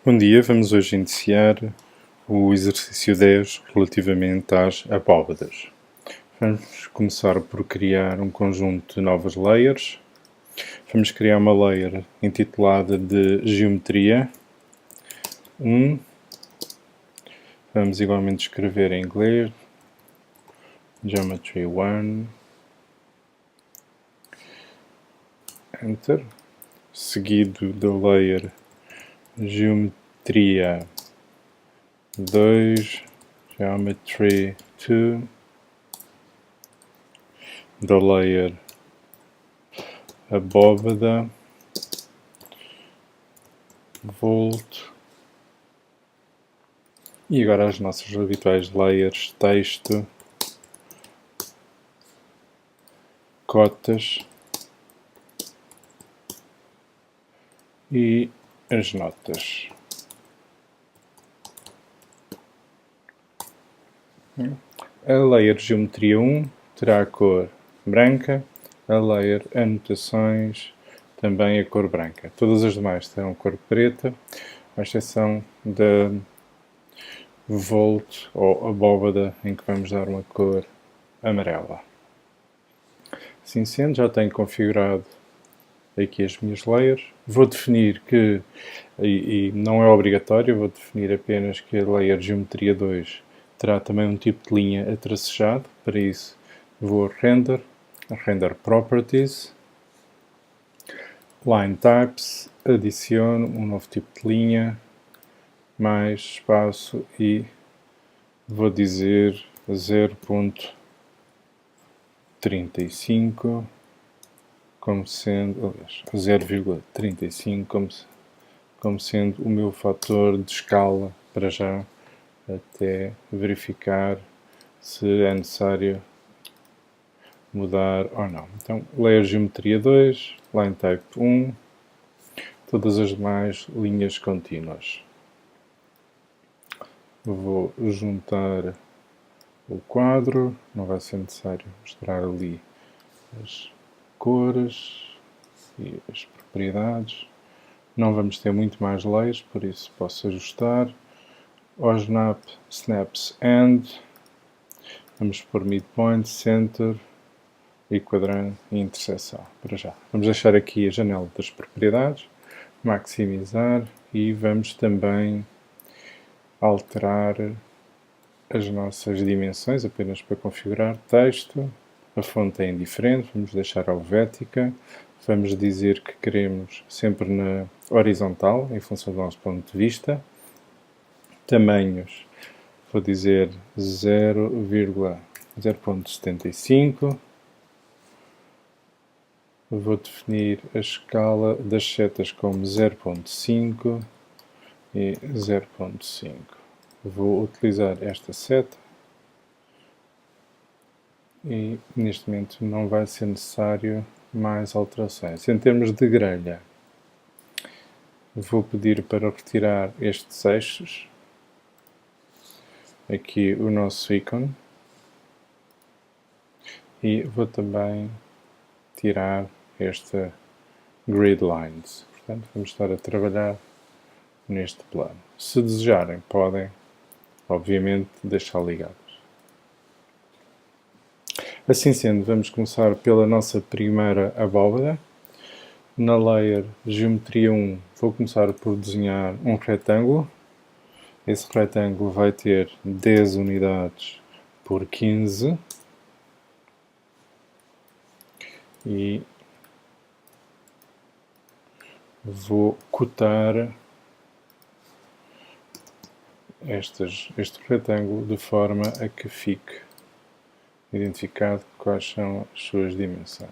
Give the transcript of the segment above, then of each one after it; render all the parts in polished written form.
Bom dia, vamos hoje iniciar o exercício 10 relativamente às abóbadas. Vamos começar por criar um conjunto de novas layers. Vamos criar uma layer intitulada de Geometria 1. Vamos igualmente escrever em inglês Geometry 1. Enter. Seguido da layer Geometria 2, Geometry 2, da layer abóbada, volt, e agora as nossas habituais layers, texto, cotas e as notas. A layer Geometria 1 terá a cor branca, a layer Anotações também a cor branca. Todas as demais terão cor preta, à exceção da volt ou abóbada, em que vamos dar uma cor amarela. Assim sendo, já tenho configurado aqui as minhas layers. Vou definir que, e não é obrigatório, vou definir apenas que a layer Geometria 2 terá também um tipo de linha atracejado. Para isso vou Render Properties, Line Types, adiciono um novo tipo de linha, mais espaço e vou dizer 0.35 como sendo, aliás, 0,35 como sendo o meu fator de escala para já, até verificar se é necessário mudar ou não. Então, Layer Geometria 2, Line Type 1, todas as demais linhas contínuas. Vou juntar o quadro, não vai ser necessário mostrar ali as cores e as propriedades. Não vamos ter muito mais layers, por isso posso ajustar. O Snaps End, vamos pôr Midpoint, Center e quadrante e interseção, para já. Vamos deixar aqui a janela das propriedades, maximizar e vamos também alterar as nossas dimensões, apenas para configurar. Texto, a fonte é indiferente, vamos deixar helvética. Vamos dizer que queremos sempre na horizontal, em função do nosso ponto de vista. Tamanhos, vou dizer 0,75. Vou definir a escala das setas como 0.5 e 0.5. Vou utilizar esta seta e neste momento não vai ser necessário mais alterações. Em termos de grelha, vou pedir para retirar estes eixos, aqui o nosso ícone, e vou também tirar esta grid lines. Portanto, vamos estar a trabalhar neste plano. Se desejarem, podem, obviamente, deixar ligados. Assim sendo, vamos começar pela nossa primeira abóbada. Na layer Geometria 1, vou começar por desenhar um retângulo. Esse retângulo vai ter 10 unidades por 15. E vou cotar este retângulo de forma a que fique identificado quais são as suas dimensões.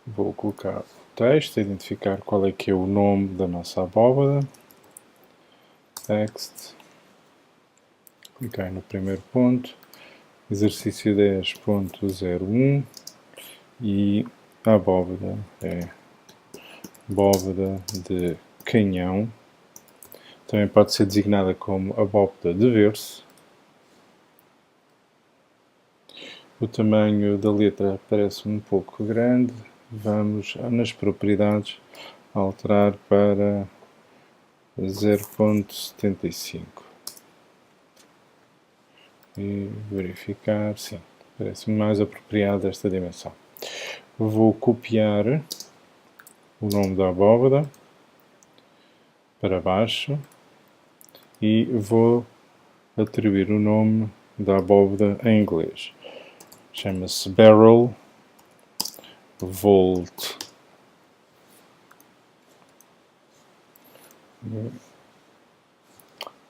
Vou colocar o texto, identificar qual é que é o nome da nossa abóbada. Text. Clicar no primeiro ponto. Exercício 10.01 e a abóbada é abóbada de canhão. Também pode ser designada como abóbada de verso. O tamanho da letra parece um pouco grande, vamos nas propriedades alterar para 0.75 e verificar, sim, parece-me mais apropriado esta dimensão. Vou copiar o nome da abóbada para baixo e vou atribuir o nome da abóbada em inglês. Chama-se Barrel Vault.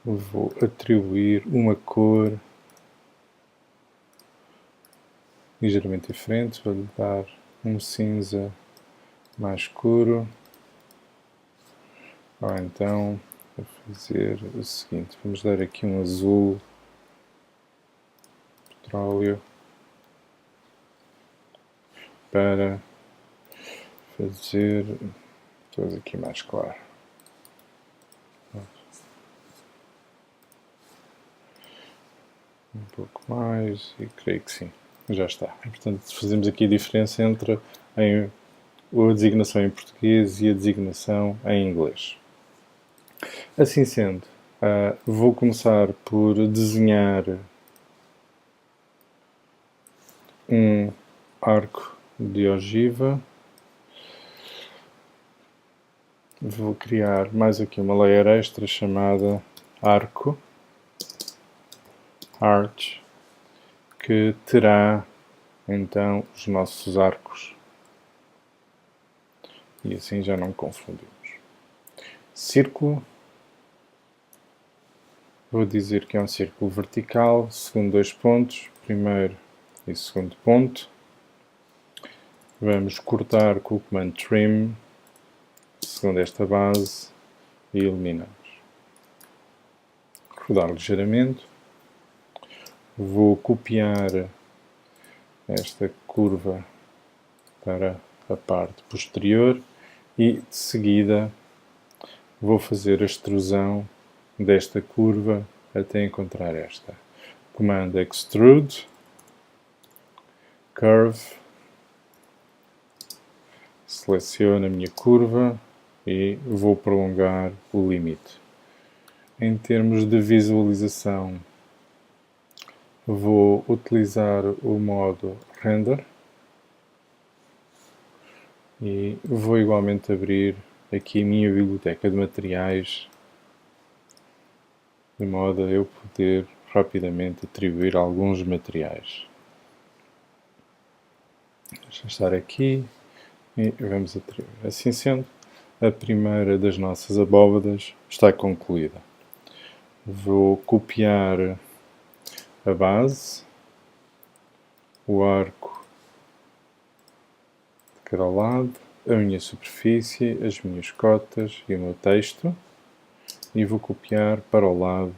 Vou atribuir uma cor ligeiramente diferente, vou-lhe dar um cinza mais escuro, ou então vou fazer o seguinte, vamos dar aqui um azul petróleo para fazer todos aqui mais claro. Um pouco mais e creio que sim, já está. E, portanto, fazemos aqui a diferença entre a designação em português e a designação em inglês. Assim sendo, vou começar por desenhar um arco de ogiva. Vou criar mais aqui uma layer extra chamada arco, arch, que terá então os nossos arcos. E assim já não confundimos. Círculo. Vou dizer que é um círculo vertical, segundo 2 pontos, primeiro e segundo ponto. Vamos cortar com o comando trim, segundo esta base, e eliminamos. Rodar ligeiramente. Vou copiar esta curva para a parte posterior e, de seguida, vou fazer a extrusão desta curva até encontrar esta. Comando Extrude, Curve, seleciono a minha curva e vou prolongar o limite. Em termos de visualização, vou utilizar o modo Render e vou igualmente abrir aqui a minha biblioteca de materiais de modo a eu poder rapidamente atribuir alguns materiais. Deixa estar aqui e vamos atribuir. Assim sendo, a primeira das nossas abóbadas está concluída. Vou copiar a base, o arco de cada lado, a minha superfície, as minhas cotas e o meu texto e vou copiar para o lado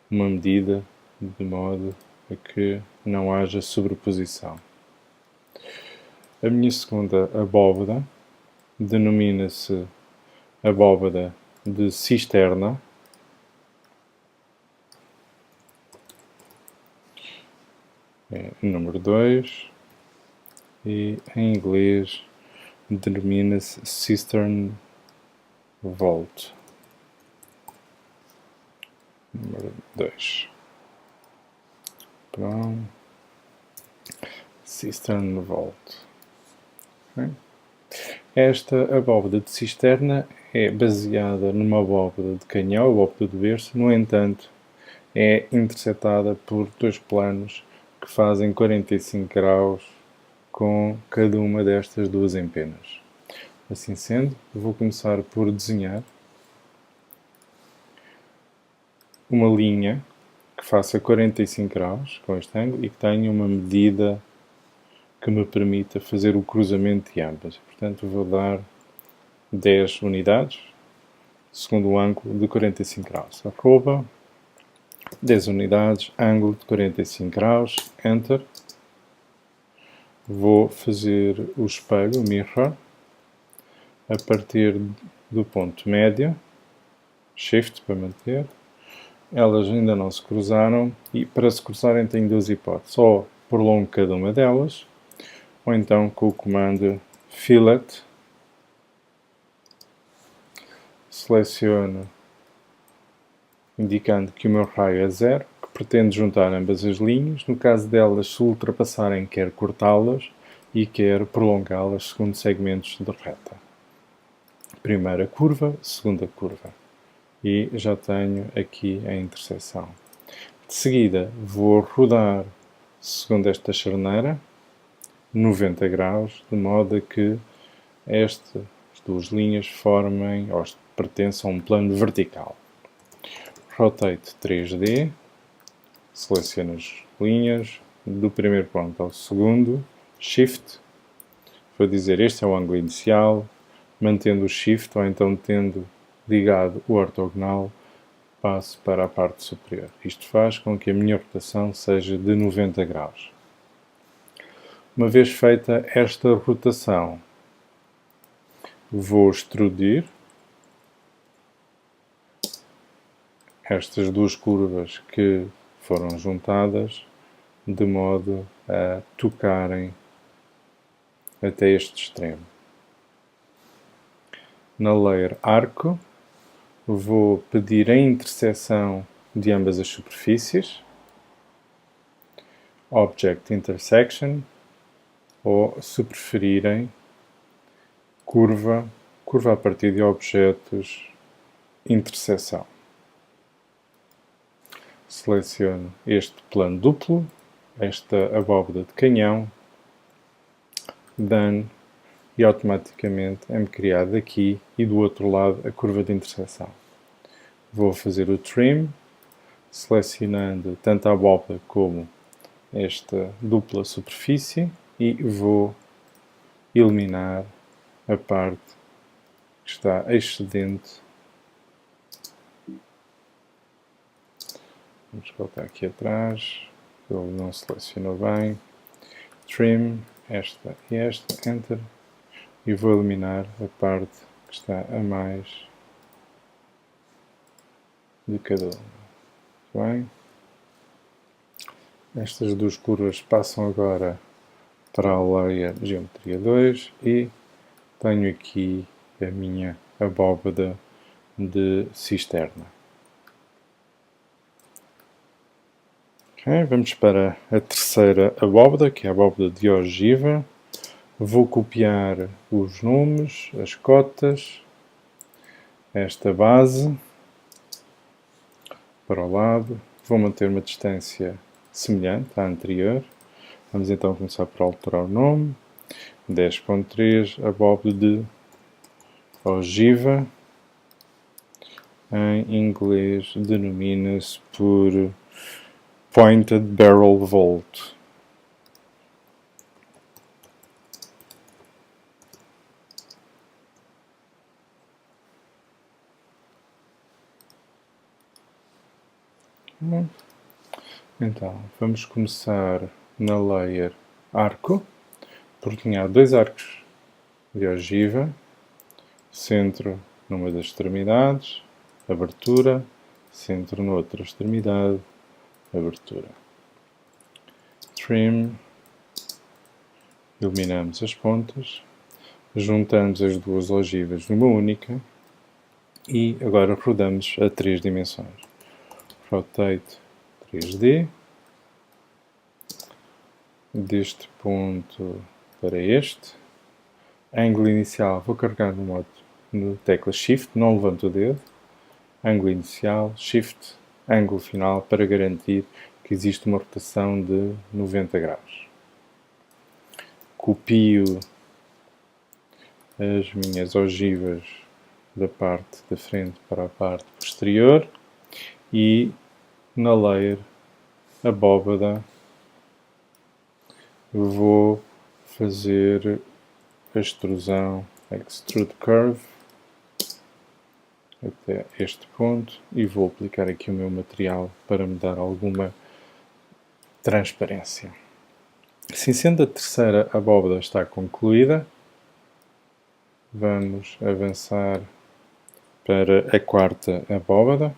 uma medida de modo a que não haja sobreposição. A minha segunda abóbada denomina-se abóbada de cisterna. É número 2 e em inglês denomina-se Cistern Vault. Número 2. Pronto. Cistern Vault. Okay. Esta abóbada de cisterna é baseada numa abóbada de canhão, abóbada de berço, no entanto, é interceptada por 2 planos que fazem 45 graus com cada uma destas 2 empenas. Assim sendo, vou começar por desenhar uma linha que faça 45 graus com este ângulo e que tenha uma medida que me permita fazer o cruzamento de ambas. Portanto, vou dar 10 unidades, segundo o ângulo de 45 graus. Arroba, 10 unidades, ângulo de 45 graus, Enter. Vou fazer o espelho, o mirror, a partir do ponto médio, Shift para manter. Elas ainda não se cruzaram e para se cruzarem tenho 2 hipóteses. Ou prolongo cada uma delas, ou então com o comando Fillet, seleciono indicando que o meu raio é 0, que pretendo juntar ambas as linhas. No caso delas se ultrapassarem, quero cortá-las e quero prolongá-las segundo segmentos de reta. Primeira curva, segunda curva. E já tenho aqui a interseção. De seguida vou rodar segundo esta charneira 90 graus, de modo a que estas duas linhas formem ou pertençam a um plano vertical. Rotate 3D, seleciono as linhas do primeiro ponto ao segundo, Shift, vou dizer este é o ângulo inicial, mantendo o Shift ou então tendo ligado o ortogonal, passo para a parte superior. Isto faz com que a minha rotação seja de 90 graus. Uma vez feita esta rotação, vou extrudir estas duas curvas que foram juntadas de modo a tocarem até este extremo. Na layer arco, vou pedir a interseção de ambas as superfícies, Object Intersection, ou, se preferirem, curva a partir de objetos, interseção. Seleciono este plano duplo, esta abóbada de canhão, Done, e automaticamente é-me criado aqui e do outro lado a curva de interseção. Vou fazer o trim, selecionando tanto a abóbada como esta dupla superfície e vou eliminar a parte que está excedente. Vamos colocar aqui atrás, ele não selecionou bem. Trim, esta e esta, Enter, e vou eliminar a parte que está a mais de cada uma. Muito bem. Estas duas curvas passam agora para a layer Geometria 2 e tenho aqui a minha abóbada de cisterna. Okay, vamos para a terceira abóbada, que é a abóbada de ogiva. Vou copiar os nomes, as cotas, esta base para o lado. Vou manter uma distância semelhante à anterior. Vamos então começar por alterar o nome. 10.3, abóbada de ogiva. Em inglês denomina-se por Pointed Barrel Vault. Então, vamos começar na layer arco, por desenhar dois arcos de ogiva, centro numa das extremidades, abertura, centro noutra extremidade, abertura. Trim, eliminamos as pontas, juntamos as duas ogivas numa única e agora rodamos a 3 dimensões. Rotate 3D, deste ponto para este. Ângulo inicial, vou carregar no tecla Shift, não levanto o dedo. Ângulo inicial, Shift, ângulo final, para garantir que existe uma rotação de 90 graus. Copio as minhas ogivas da parte da frente para a parte posterior e na layer abóbada vou fazer a extrusão Extrude Curve até este ponto e vou aplicar aqui o meu material para me dar alguma transparência. Assim sendo, a terceira abóbada está concluída. Vamos avançar para a quarta abóbada.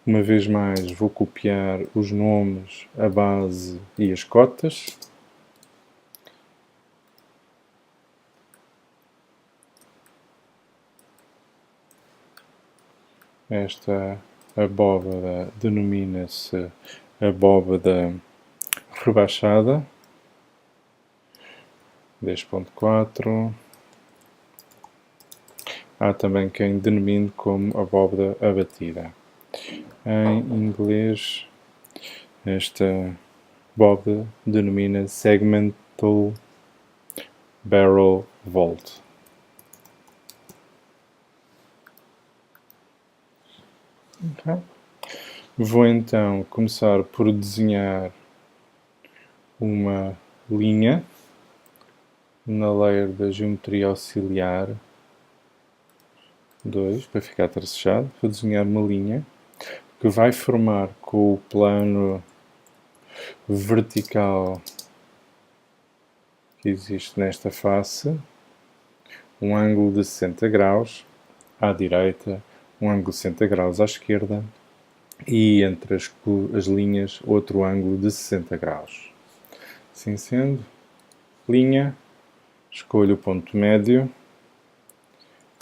Uma vez mais vou copiar os nomes, a base e as cotas. esta abóbada denomina-se abóbada rebaixada, 10.4. Há também quem denomine como abóbada abatida. Em inglês, esta abóbada denomina Segmental Barrel Vault. Okay. Vou então começar por desenhar uma linha na layer da geometria auxiliar 2, para ficar tracejado. Vou desenhar uma linha que vai formar com o plano vertical que existe nesta face um ângulo de 60 graus à direita, um ângulo de 60 graus à esquerda e entre as linhas outro ângulo de 60 graus. Assim sendo, linha, escolho o ponto médio,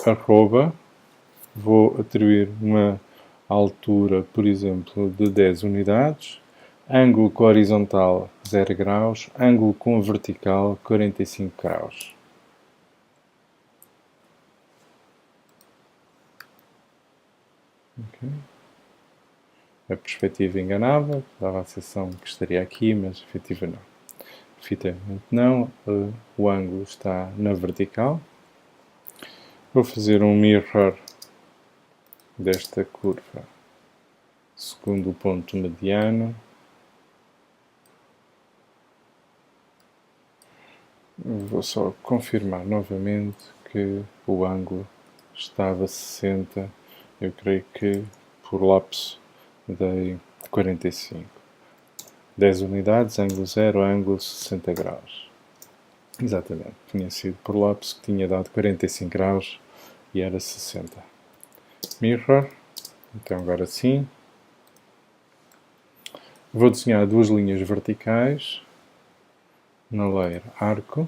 arroba, vou atribuir uma altura, por exemplo, de 10 unidades, ângulo com horizontal 0 graus, ângulo com vertical 45 graus. Okay. A perspectiva enganava, dava a sensação que estaria aqui, mas efetivamente não. O ângulo está na vertical. Vou fazer um mirror desta curva segundo o ponto mediano. Vou só confirmar novamente que o ângulo estava 60. Eu creio que por lapso dei 45. 10 unidades, ângulo 0, ângulo 60 graus. Exatamente, tinha sido por lapso que tinha dado 45 graus e era 60. Mirror, então agora sim. Vou desenhar duas linhas verticais na layer arco,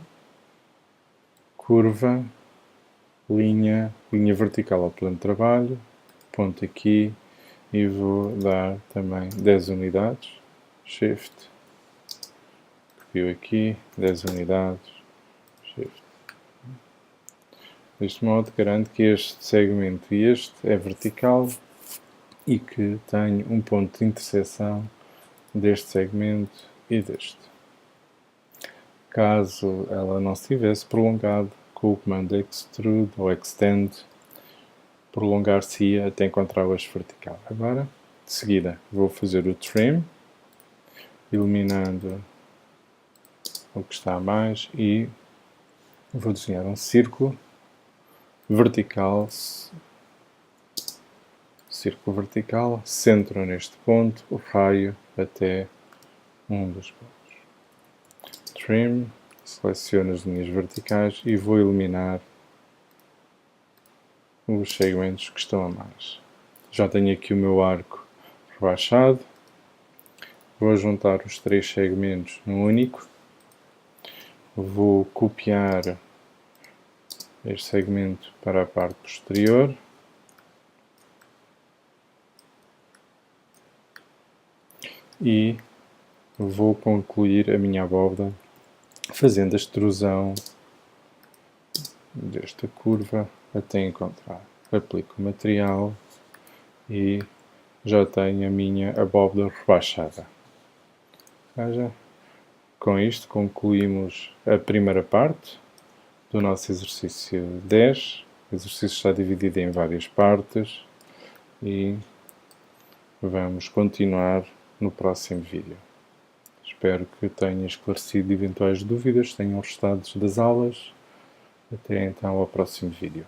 curva, linha vertical ao plano de trabalho, ponto aqui e vou dar também 10 unidades, Shift, copio aqui, 10 unidades, Shift. Deste modo garanto que este segmento e este é vertical e que tenho um ponto de interseção deste segmento e deste. Caso ela não se tivesse prolongado, com o comando Extrude ou Extend, prolongar-se-ia até encontrar o eixo vertical. Agora, de seguida, vou fazer o Trim, eliminando o que está a mais e vou desenhar um círculo vertical, centro neste ponto, o raio até um dos pontos. Trim, seleciono as linhas verticais e vou eliminar os segmentos que estão a mais. Já tenho aqui o meu arco rebaixado. Vou juntar os três segmentos num único. Vou copiar este segmento para a parte posterior. E vou concluir a minha abóbada fazendo a extrusão desta curva até encontrar. Aplico o material e já tenho a minha abóbada rebaixada. Veja, com isto concluímos a primeira parte do nosso exercício 10. O exercício está dividido em várias partes e vamos continuar no próximo vídeo. Espero que tenha esclarecido eventuais dúvidas, tenham resultados das aulas. Até então ao próximo vídeo.